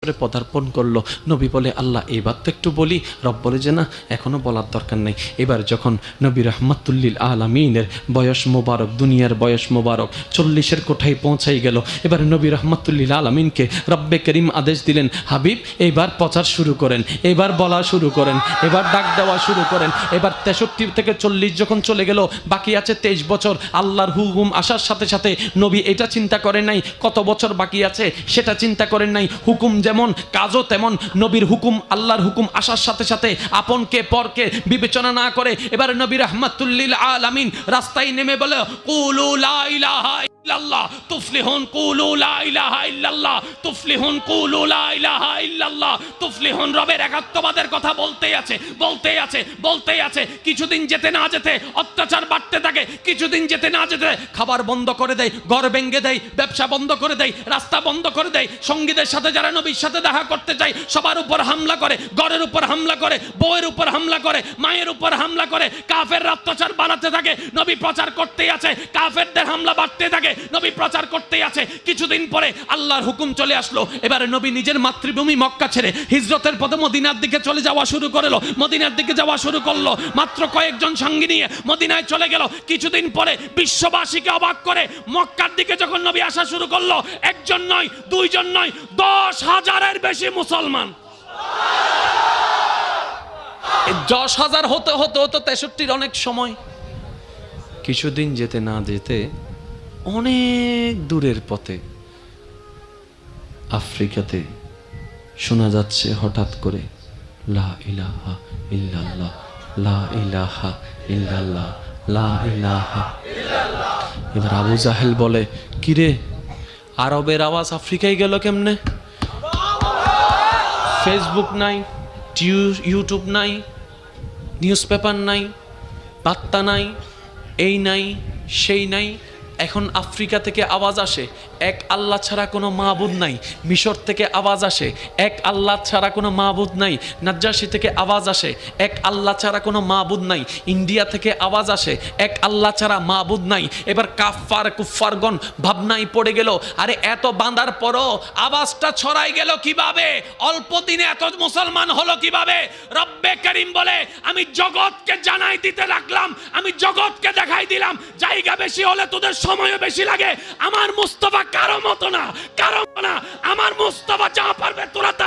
ভিতরে পদার্পণ করলো। নবী বলে আল্লাহ এবার তো একটু বলি। রব বলে যে না, এখনো বলার দরকার নেই। এবার যখন নবী রাহমাতুল্লিল আলামিনের বয়স মোবারক, দুনিয়ার বয়স মোবারক 40-এর কোঠায় পৌঁছাই গেল, এবার নবী রাহমাতুল্লিল আলামিনকে রব্বে করিম আদেশ দিলেন, হাবিব এইবার প্রচার শুরু করেন, এবার বলা শুরু করেন, এবার ডাক দেওয়া শুরু করেন। এবার 63 থেকে 40 যখন চলে গেল, বাকি আছে 23 বছর। আল্লাহর হুকুম আসার সাথে সাথে নবী এটা চিন্তা করেন নাই কত বছর বাকি আছে, সেটা চিন্তা করেন নাই। হুকুম যেমন কাজও তেমন। নবীর হুকুম, আল্লাহর হুকুম আসার সাথে সাথে আপনকে পরকে বিবেচনা না করে এবার নবী রাহমাতুল্লিল আলামিন রাস্তায় নেমে বলে, কুলু লা ইলাহা ইল্লাল্লাহ তুফলিহুন, কুলু লা ইলাহা ইল্লাল্লাহ তুফলিহুন, কুলু লা ইলাহা ইল্লাল্লাহ তুফলিহুন। রবের একাত্মবাদের কথা বলতেই আছে। কিছুদিন যেতে না যেতে অত্যাচার বাড়তে থাকে, কিছুদিন যেতে না যেতে খাবার বন্ধ করে দেয়, ঘর ভেঙে দেয়, ব্যবসা বন্ধ করে দেয়, রাস্তা বন্ধ করে দেয়। সঙ্গীদের সাথে যারা নবীর সাথে দেখা করতে যায় সবার উপর হামলা করে, ঘরের উপর হামলা করে, বউয়ের উপর হামলা করে, মায়ের উপর হামলা করে। কাফের অত্যাচার বাড়াতে থাকে, নবী প্রচার করতেই আছে। কাফেরদের হামলা বাড়তে থাকে, নবী প্রচার করতেই আছে। কিছুদিন পরে আল্লাহর হুকুম চলে আসলো। এবারে নবী নিজের মাতৃভূমি মক্কা ছেড়ে হিজরতের পথে মদিনার দিকে চলে যাওয়া শুরু করলো, মদিনার দিকে যাওয়া শুরু করলো। মাত্র কয়েকজন সঙ্গী নিয়ে মদিনায় চলে গেল। কিছুদিন পরে বিশ্ববাসীকে অবাক করে মক্কার দিকে যখন নবী আসা শুরু করলো, একজন নয়, দুইজন নয়, 10,000-এর বেশি মুসলমান। 10,000 হতে 63-র অনেক সময়। কিছুদিন যেতে না যেতে অনেক দূরের পথে আফ্রিকাতে শোনা যাচ্ছে হঠাৎ করে লা ইলাহা ইল্লাল্লাহ, লা ইলাহা ইল্লাল্লাহ, লা ইলাহা ইল্লাল্লাহ। এবার আবু জাহেল বলে, কিরে আরবের আওয়াজ আফ্রিকায় গেল কেমনে? ফেসবুক নাই, ইউটিউব নাই, নিউজ পেপার নাই, বার্তা নাই, এই নাই সেই নাই। এখন আফ্রিকা থেকে আওয়াজ আসে এক আল্লাহ ছাড়া কোনো মাবুদ নাই। মিশর থেকে আওয়াজ আসে এক আল্লাহ ছাড়া কোনো মাবুদ নাই। নাজ্জাশী থেকে আওয়াজ আসে এক আল্লাহ ছাড়া কোনো মাবুদ নাই। ইন্ডিয়া থেকে আওয়াজ আসে এক আল্লাহ ছাড়া মাবুদ নাই। এবার কুফফারগণ ভাবনায় পড়ে গেল, আরে এত বাঁধার পরও আওয়াজটা ছড়াই গেল কিভাবে? অল্প দিনে এত মুসলমান হলো কিভাবে? রব্বে করিম বলে, আমি জগৎকে জানাই দিতে রাখলাম, আমি জগৎকে দেখাই দিলাম। জায়গা বেশি হলে তোদের সময়ও বেশি লাগে। আমার মুস্তাফা কারো মতো না, আমার মুস্তাফা যা পারবে তোরা তা